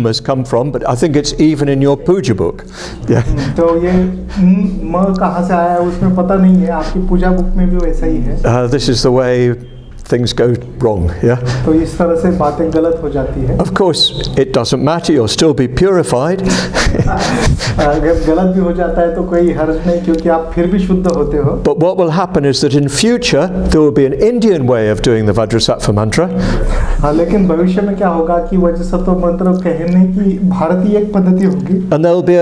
has come from, but I think it's even in your puja book. Yeah. तो ये म कहाँ से आया है उसमें पता नहीं है, आपकी पूजा बुक में भी वैसा ही है. This is the way things go wrong. Yeah. तो इस तरह से बातें गलत हो जाती है. Of course, it doesn't matter. You'll still be purified. अगर गलत भी हो जाता है तो कोई हर्ज नहीं, क्योंकि आप फिर भी शुद्ध होते हो. But what will happen is that in future there will be an Indian way of doing the Vajrasattva mantra. हाँ, लेकिन भविष्य में क्या होगा कि वज्रसत्व मंत्र कहने की भारतीय एक पद्धति होगी. And there will be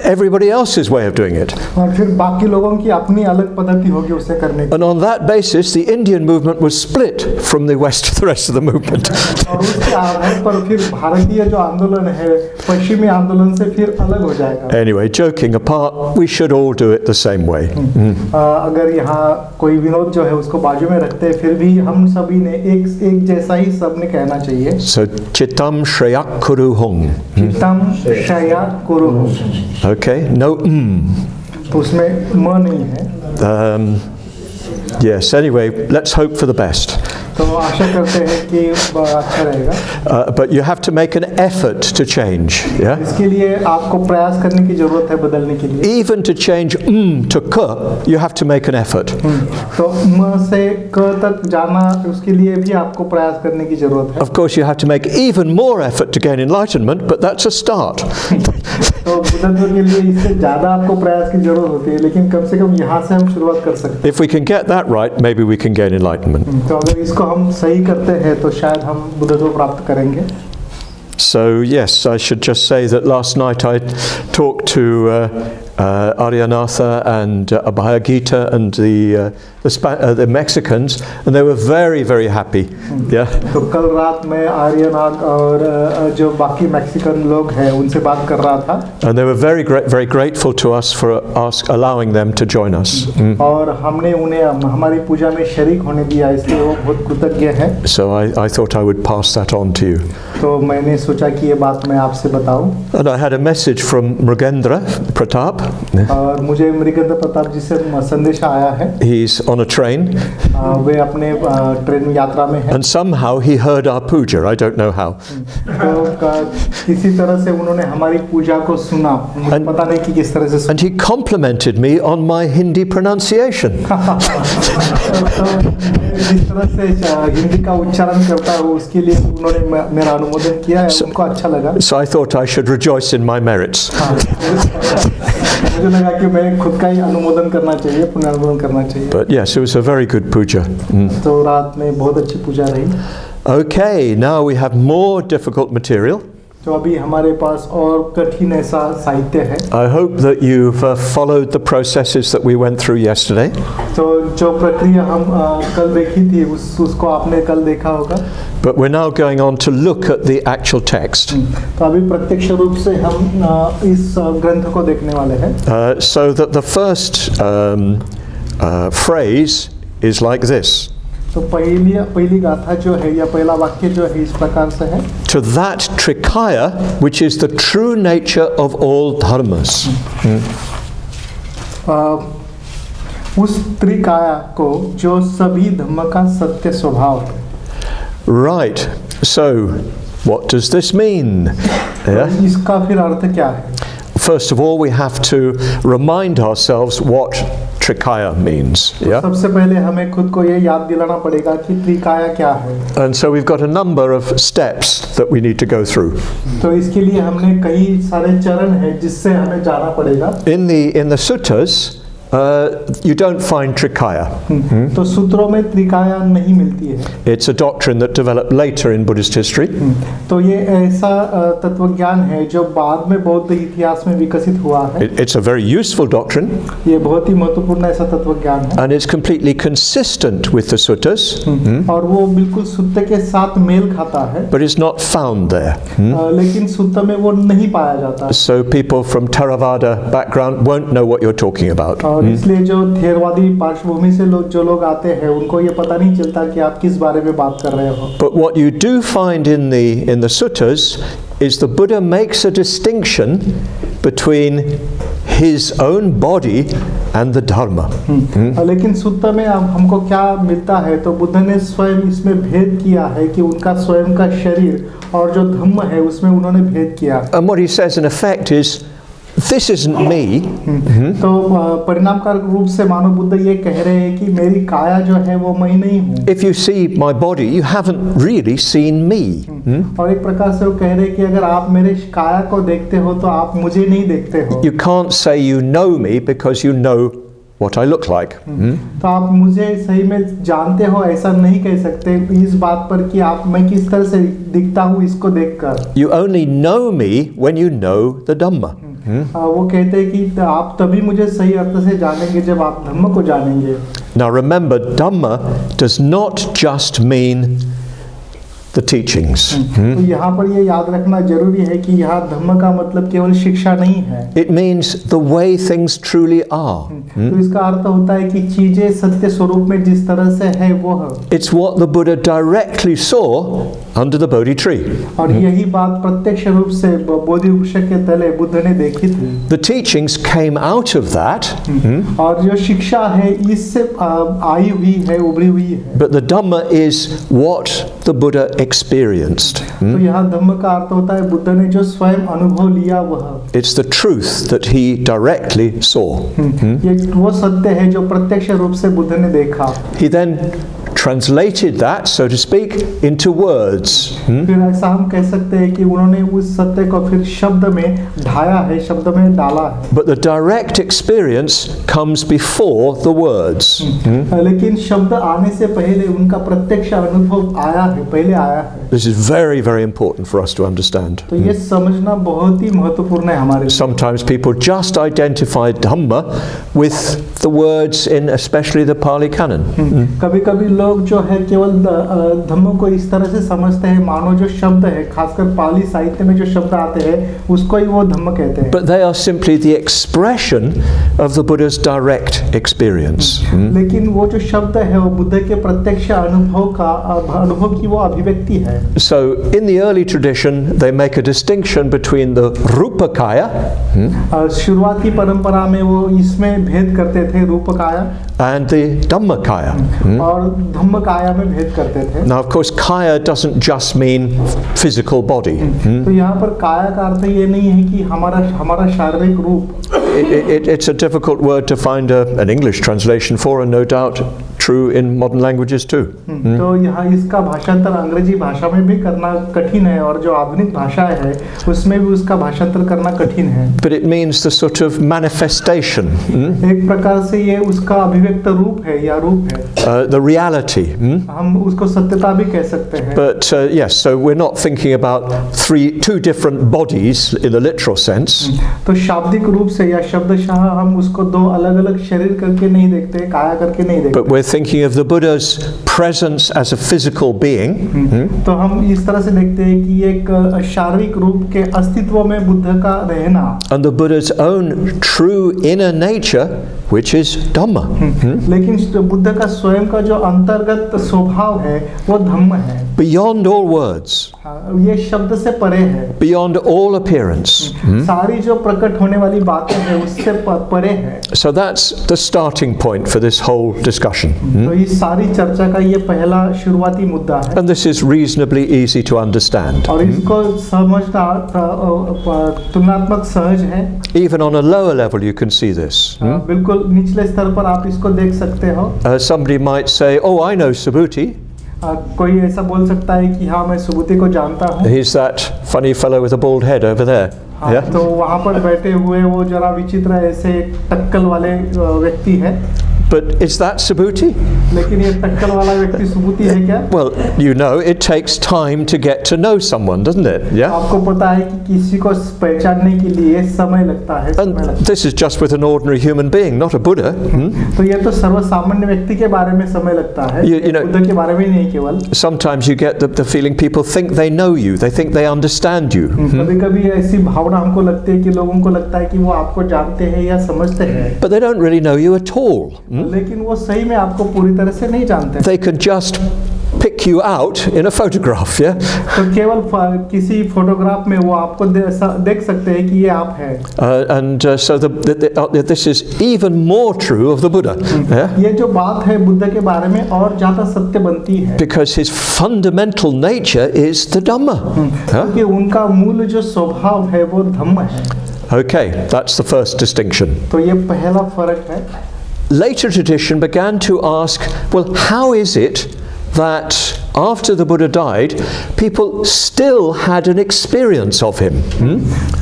everybody else's way of doing it. और फिर बाकी लोगों की अपनी अलग पद्धति होगी उसे करने की. And on that basis, the Indian movement was split from the rest of the movement. और उसके आधार पर फिर भारतीय जो आंदोलन है पश्चिमी आंदोलन से फिर अलग हो जाएगा. Anyway, joking apart, we should all do it the same way. अगर यहाँ कोई विनोद जो है उसको बाजू में रखते हैं, फिर भी हम सभी ने एक जैसा ही सबने कहना चाहिए. So chitam shrayak kuru hung. चित्तम शया कुरु हूँ. Okay, no तो उसमें म नहीं है. Yes, anyway, let's hope for the best. तो आशा करते हैं कि अच्छा रहेगा. But you have to make an effort to change. Yeah. इसके लिए आपको प्रयास करने की जरूरत है बदलने के लिए. Even to change to k, you have to make an effort. तो म से क तक जाना, उसके लिए भी आपको प्रयास करने की जरूरत है. Of course, you have to make even more effort to gain enlightenment, but that's a start. तो बुद्धत्व के लिए इससे ज़्यादा आपको प्रयास की जरूरत होती है, लेकिन कम से कम यहाँ से हम शुरुआत कर सकते हैं. If we can get that right, maybe we can gain enlightenment. तो अगर इसको हम सही करते हैं तो शायद हम बुद्धत्व प्राप्त करेंगे. So yes, I should just say that last night I talked to Aryanatha and Abhaya Gita and the Mexicans, and they were very, very happy. Yeah. तो कल रात में आर्यनाथ और जो बाकी मैक्सिकन लोग हैं उनसे बात कर रहा था. And they were very grateful to us for allowing them to join us. और हमने उन्हें हमारी पूजा में शरीक होने दिया, इसलिए वो बहुत कृतज्ञ हैं. So I thought I would pass that on to you. तो मैंने सोचा कि ये बात मैं आपसे बताऊं. And I had a message from Mrugendra Pratap. और मुझे मृगेंद्र प्रताप जी से संदेश आया है. He's on a train. वे अपने ट्रेन यात्रा में हैं. And somehow he heard our puja. I don't know how. तो किसी तरह से उन्होंने हमारी पूजा को सुना, मुझे पता नहीं कि किस तरह से. And he complimented me on my Hindi pronunciation. जिस तरह से हिंदी का उच्चारण करता है उसके लिए उन्होंने मेरा अनुमोदन किया है, उनको अच्छा लगा. So I thought I should rejoice in my merits. मुझे लगा कि मैं खुद का ही अनुमोदन करना चाहिए, पुनर्नुमोदन करना चाहिए. But yes, it was a very good puja. तो रात में बहुत अच्छी पूजा रही. Okay, now we have more difficult material. तो अभी हमारे पास और कठिन ऐसा साहित्य है. I hope that you've followed the processes that we went through yesterday. तो जो प्रक्रिया हम कल देखी थी उसको आपने कल देखा होगा. But we're now going on to look at the actual text. तो अभी प्रत्यक्ष रूप से हम इस ग्रंथ को देखने वाले हैं. So that the first phrase is like this. तो पहली गाथा जो है या पहला वाक्य जो है इस प्रकार से है. To that Trikaya, which is the true nature of all dharmas. उस त्रिकाया को जो सभी धर्म का सत्य स्वभाव है. Right. So, what does this mean? Yeah? इसका फिर अर्थ क्या है? First of all, we have to remind ourselves what Trikaya means. Yeah? सबसे पहले हमें खुद को ये याद दिलाना पड़ेगा कि त्रिकाया क्या है. And so we've got a number of steps that we need to go through. तो इसके लिए हमने कई सारे चरण हैं जिससे हमें जाना पड़ेगा. In the suttas, you don't find Trikaya. तो सूत्रों में त्रिकाया नहीं मिलती है. It's a doctrine that developed later in Buddhist history. तो ये ऐसा तत्वज्ञान है जो बाद में बौद्ध इतिहास में विकसित हुआ है. It's a very useful doctrine. ये बहुत ही महत्वपूर्ण ऐसा तत्वज्ञान है. And it's completely consistent with the suttas. और वो बिल्कुल सूत्र के साथ मेल खाता है. But it's not found there. लेकिन सूत्र में वो नहीं पाया जाता. So people from Theravada background won't know what you're talking about. इसलिए जो थेरवादी पार्श्वभूमि से जो लोग आते हैं उनको ये पता नहीं चलता कि आप किस बारे में बात कर रहे हो. But what you do find in the suttas is the Buddha makes a distinction between his own body and the dharma. लेकिन सूत्र में अब हमको क्या मिलता है, तो बुद्ध ने स्वयं इसमें भेद किया है कि उनका स्वयं का शरीर और जो धम्म है उसमें उन्होंने भेद किया। And what he says in effect is, this isn't me. तो परिणामकारक रूप से मानो बुद्ध ये कह रहे हैं कि मेरी काया जो है वो मैं नहीं हूँ। If you see my body, you haven't really seen me. और एक प्रकार से वो कह रहे हैं कि अगर आप मेरे काया को देखते हो तो आप मुझे नहीं देखते हो। You can't say you know me because you know what I look like. तो आप मुझे सही में जानते हो ऐसा नहीं कह सकते इस बात पर कि आप मैं किस तरह से दिखता हूँ इसको देखकर। You only know me when you know the Dhamma. वो कहते हैं कि आप तभी मुझे सही अर्थ से जानेंगे जब आप धम्म को जानेंगे। Now remember, Dhamma does not just mean the teachings. तो यहाँ पर ये याद रखना जरूरी है कि यहाँ धम्म का मतलब केवल शिक्षा नहीं है। It means the way things truly are. तो इसका अर्थ होता है कि चीजें सत्य स्वरूप में जिस तरह से है वो है। It's what the Buddha directly saw under the Bodhi tree. और यही बात प्रत्यक्ष रूप से बोधि वृक्ष के तले बुद्ध ने देखी थी। The teachings came out of that. और जो शिक्षा है इससे आई हुई है, उभरी हुई है। But the Dhamma is what the Buddha experienced. तो यहाँ धम्म का अर्थ होता है बुद्ध ने जो स्वयं अनुभव लिया वह। It's the truth that he directly saw. ये वो सत्य है जो प्रत्यक्ष रूप से बुद्ध ने देखा। He then translated that, so to speak, into words. फिर ऐसा हम कह सकते हैं कि उन्होंने उस सत्य को फिर शब्द में ढाया है, शब्द में डाला है। But the direct experience comes before the words. लेकिन शब्द आने से पहले उनका प्रत्यक्ष अनुभव आया है, पहले आया है। This is very, very important for us to understand. तो ये समझना बहुत ही महत्वपूर्ण है हमारे लिए। Sometimes people just identify Dhamma with the words in especially the Pali Canon. कभी-कभी लोग जो है केवल धम्म को इस तरह से समझते हैं मानो जो शब्द है, खासकर पाली साहित्य में जो शब्द आते हैं उसको ही वो धम्म कहते हैं। But they are simply the expression of the Buddha's direct experience. लेकिन वो जो शब्द है वो बुद्ध के प्रत्यक्ष अनुभव की वो अभिव्यक्ति है। So in the early tradition they make a distinction between the Rupakaya शुरुआती परंपरा में वो इसमें भेद करते थे, रूपकाया and the Dhammakaya. और धम्मकाया में भेद करते थे। Now of course kaya doesn't just mean physical body. तो यहाँ पर काया का अर्थ ये नहीं है कि हमारा शारीरिक रूप। It's a difficult word to find an English translation for, and no doubt true in modern languages too. तो यहाँ इसका भाषांतर अंग्रेजी भाषा में भी करना कठिन है और जो आधुनिक भाषा है उसमें भी उसका भाषांतर करना कठिन है। But it means the sort of manifestation. एक प्रकार से ये उसका अभिव्यक्त रूप है या रूप है। The reality. हम उसको सत्यता भी कह सकते हैं। But yes, so we're not thinking about two different bodies in the literal sense. तो शाब्दिक रूप से या शब्दशः हम उसको दो अलग-अलग शरीर करके नहीं देखते, काया करके नहीं देखते। But we're thinking of the Buddha's presence as a physical being. तो हम इस तरह से देखते हैं कि एक शारीरिक रूप के अस्तित्व में बुद्ध का रहना। And the Buddha's own true inner nature, which is Dhamma. लेकिन बुद्ध का स्वयं का जो अंतर्गत स्वभाव है वो धम्म है। Beyond all words. ये शब्द से परे है। Beyond all appearance. सारी जो प्रकट होने वाली बातें हैं उससे परे है। So that's the starting point for this whole discussion. तो इस सारी चर्चा का ये पहला शुरुआती मुद्दा है। And this is reasonably easy to understand. और इसको समझना तुलनात्मक सहज है। Even on a lower level you can see this. बिल्कुल निचले स्तर पर आप इसको देख सकते हो। Somebody might say, oh, I know Subhuti. कोई ऐसा बोल सकता है कि हाँ मैं सुबुति को जानता हूँ। He's that funny fellow with a bald head over there. Yeah? तो वहाँ पर बैठे हुए वो जरा विचित्र ऐसे टक्कल वाले व्यक्ति है। But is that Subhuti? लेकिन ये टक्कल वाला व्यक्ति सुबुति है क्या? Well, you know, it takes time to get to know someone, doesn't it? Yeah. आपको पता है कि किसी को पहचानने के लिए समय लगता है। And this is just with an ordinary human being, not a Buddha. तो ये तो सर्वसामान्य व्यक्ति के बारे में समय लगता है। You know, बुद्ध के बारे में नहीं केवल। Sometimes you get the feeling people think they know you, they think they understand you. कभी-कभी ऐसी भावना हमको लगती है कि लोगों को लगता है कि वो आपको जानते हैं या समझते हैं। But they don't really know you at all. लेकिन वो सही में आपको पूरी तरह से नहीं जानते। They can just pick pick you out in a photograph, yeah? तो केवल किसी फोटोग्राफ में वो आपको देख सकते हैं कि ये आप हैं। And so this is even more true of the Buddha. Yeah? ये जो बात है बुद्ध के बारे में और ज़्यादा सत्य बनती है। Because his fundamental nature is the Dhamma. क्योंकि उनका मूल जो स्वभाव है वो धम्म है। Okay, that's the first distinction. तो ये पहला फर्क है। Later tradition began to ask, well, how is it that after the Buddha died, people still had an experience of him?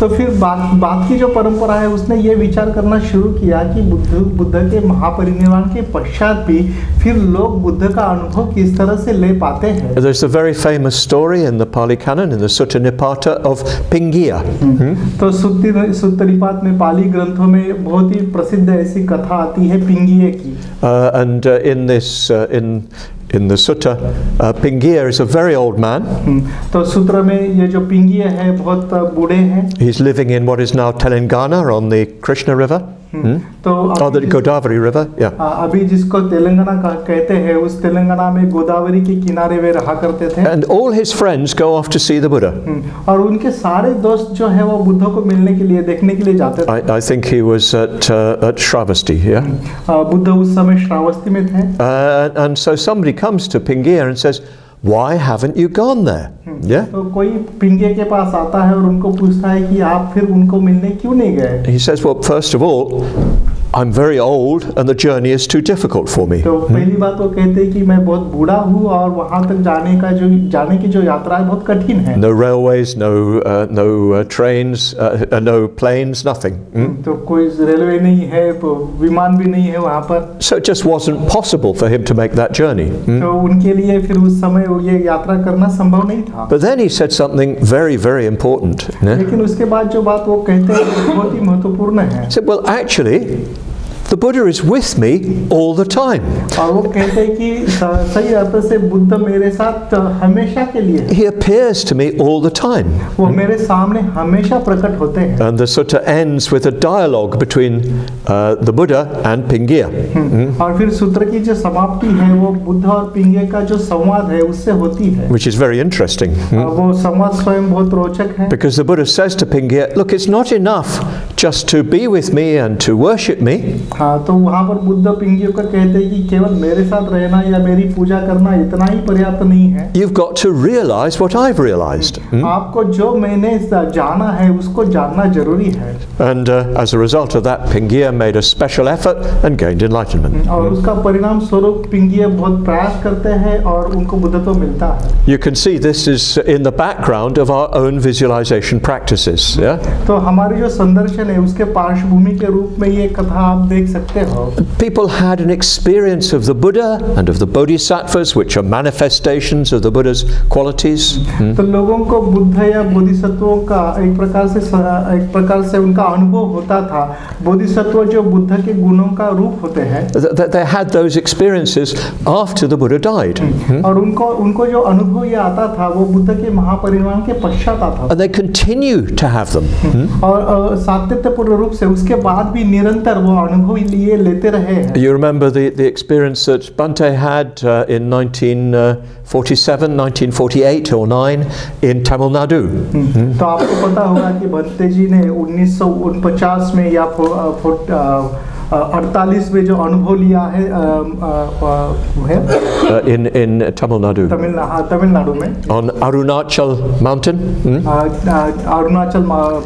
तो फिर बात की जो परंपरा है उसने ये विचार करना शुरू किया कि बुद्ध के महापरिनिर्वाण के पश्चात भी फिर लोग बुद्ध का अनुभव किस तरह से ले पाते हैं। There's a very famous story in the Pali Canon, in the Sutta Nipata, of Pingiya. तो सुत्त निपात में पाली ग्रंथों में बहुत ही प्रसिद्ध ऐसी कथा आती है पिंगिये की। And in the sutta, Pingiya is a very old man. तो सूत्र में ये जो पिंगिये है बहुत बूढ़े हैं। He's living in what is now Telangana on the Krishna River. तो the Godavari River, yeah. अभी जिसको तेलंगाना कहते हैं उस तेलंगाना में गोदावरी के किनारे वे रहा करते थे। And all his friends go off to see the Buddha. और उनके सारे दोस्त जो है वो बुद्ध को मिलने के लिए देखने के लिए जाते थे। I think he was at Shravasti, yeah. Buddha उस समय श्रावस्ती में थे। And so somebody comes to Pingiya and says, why haven't you gone there? Yeah. तो कोई पिंगे के पास आता है और उनको पूछता है कि आप फिर उनको मिलने क्यों नहीं गए? He says, well, first of all, I'm very old and the journey is too difficult for me. तो पहली बात वो कहते हैं कि मैं बहुत बूढ़ा हूँ और वहाँ तक जाने की जो यात्रा है बहुत कठिन है। No railways, no trains, no planes, nothing. तो कोई रेलवे नहीं है, विमान भी नहीं है वहाँ पर। So it just wasn't possible for him to make that journey. तो उनके लिए फिर उस समय ये यात्रा करना संभव नहीं था। But then he said something very, very important. लेकिन उसके बाद जो बात वो कहते हैं बहुत ही महत्वपूर्ण है। He said, well, actually, the Buddha is with me all the time. और वो कहते हैं कि सही अर्थ से बुद्ध मेरे साथ हमेशा के लिए है। He appears to me all the time. वो मेरे सामने हमेशा प्रकट होते हैं। And the sutta ends with a dialogue between the Buddha and Pingiya. और फिर सूत्र की जो समाप्ति है वो बुद्ध और पिंगे का जो संवाद है उससे होती है। Which is very interesting. वो संवाद स्वयं बहुत रोचक है। Because the Buddha says to Pingiya, look, it's not enough just to be with me and to worship me. हाँ, तो वहाँ पर बुद्ध पिंगियों का कहते हैं कि केवल मेरे साथ रहना या मेरी पूजा करना इतना ही पर्याप्त नहीं है। You've got to realize what I've realized. आपको जो मैंने जाना है उसको जानना जरूरी है। And as a result of that, Pingiya made a special effort and gained enlightenment. और उसका परिणाम स्वरूप पिंगिये बहुत प्रयास करते हैं और उनको बुद्धत्व मिलता है। You can see this is in the background of our own visualization practices. Yeah. तो हमारी जो संदर्शन है उसके पार्श्वभूमि के रूप में ये कथा आप देख सकते हो। People had an experience of the Buddha and of the Bodhisattvas, which are manifestations of the Buddha's qualities. तो लोगों को बुद्ध या बोधिसत्वों का एक प्रकार से उनका अनुभव होता था। बोधिसत्व जो बुद्ध के गुणों का रूप होते हैं। They had those experiences after the Buddha died. और उनको जो अनुभव ये आता था वो बुद्ध के महापरिनिर्वाण के पश्चात आता था। And they continue to have them. और सातत्यपूर्ण रूप से उसके बाद भी निरंतर वो अनुभव लिए लेते रहे हैं। You remember the experience that Bhante had in 1947, 1948 or 9 in Tamil Nadu. तो आपको पता होगा कि भंते जी ने 1949 में या 48 में जो अनुभव लिया है in Tamil Nadu. तमिलनाडु में On Arunachal mountain. अरुणाचल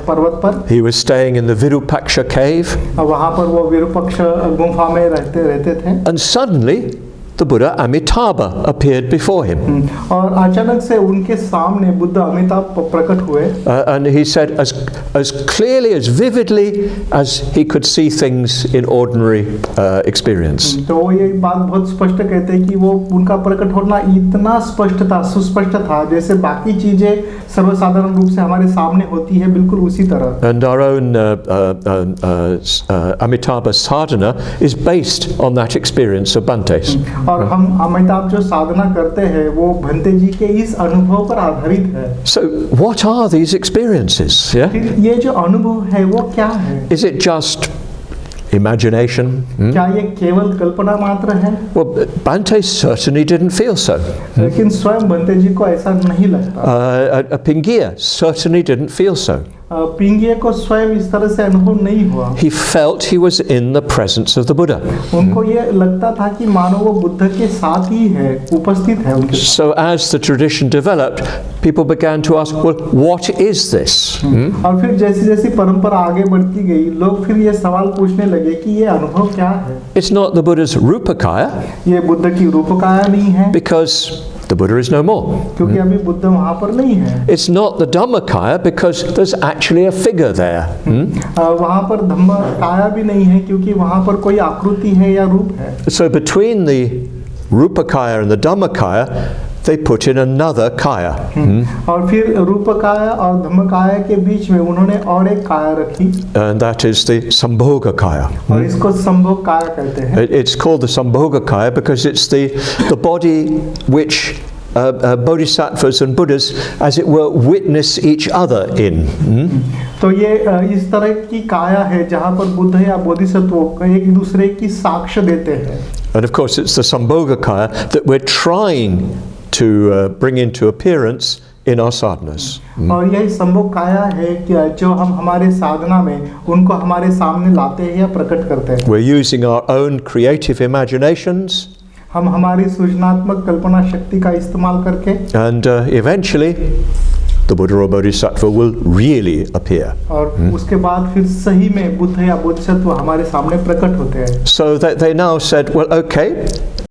पर्वत पर He was staying in the Virupaksha cave. वहाँ पर वो विरूपाक्ष गुफा में रहते थे। And suddenly the Buddha Amitabha appeared before him. और अचानक से उनके सामने बुद्ध अमिताभ प्रकट हुए। And he said as clearly, as vividly as he could see things in ordinary experience. तो वो ये बात बहुत स्पष्ट कहते हैं कि वो उनका प्रकट होना इतना स्पष्ट था, सुस्पष्ट था, जैसे बाकी चीजें सर्वसाधारण रूप से हमारे सामने होती है, बिल्कुल उसी तरह। And our own Amitabha sadhana is based on that experience of Bhante's. और हम अमिताभ जो साधना करते हैं वो भंते जी के इस अनुभव पर आधारित है। So what are these experiences? Yeah? ये जो अनुभव है वो क्या है? Is it just imagination? क्या ये केवल कल्पना मात्र है? Well, Bhante certainly didn't feel so. लेकिन स्वयं बंते जी को ऐसा नहीं लगता। Pingiya certainly didn't feel so. पिंगिये को स्वयं इस तरह से अनुभव नहीं हुआ। He felt he was in the presence of the Buddha. उनको ये लगता था कि मानो वो बुद्ध के साथ ही है, उपस्थित है उनके साथ। So as the tradition developed, people began to ask, well, what is this? और फिर जैसी जैसी परंपरा आगे बढ़ती गई, लोग फिर ये सवाल पूछने लगे कि ये अनुभव क्या है? It's not the Buddha's Rupakaya, ये बुद्ध की रूपकाया नहीं है, because the Buddha is no more. क्योंकि अभी बुद्ध वहाँ पर नहीं है। It's not the Dhammakaya, because there's actually a figure there. वहाँ पर धम्मकाया भी नहीं है, क्योंकि वहाँ पर कोई आकृति है या रूप है। So between the Rupakaya and the Dhammakaya, they put in another kaya. और फिर रूपकाया और धम्मकाया के बीच में उन्होंने और एक काया रखी, And that is the Sambhogakaya. और इसको संभोग काया कहते हैं। It's called the Sambhogakaya because it's the body which bodhisattvas and Buddhas, as it were, witness each other in. तो ये इस तरह की काया है जहाँ पर बुद्ध या बोधिसत्व एक दूसरे की साक्ष्य देते हैं। And of course it's the Sambhogakaya that we're trying to bring into appearance in our sadhanas. और यही संभोग काया है कि जो हम हमारे साधना में उनको हमारे सामने लाते हैं या प्रकट करते हैं। We're using our own creative imaginations. हम हमारी सृजनात्मक कल्पना शक्ति का इस्तेमाल करके, And eventually the Buddha or Bodhisattva will really appear. और उसके बाद फिर सही में बुद्ध या बोधिसत्व हमारे सामने प्रकट होते हैं। So that they now said, well, okay,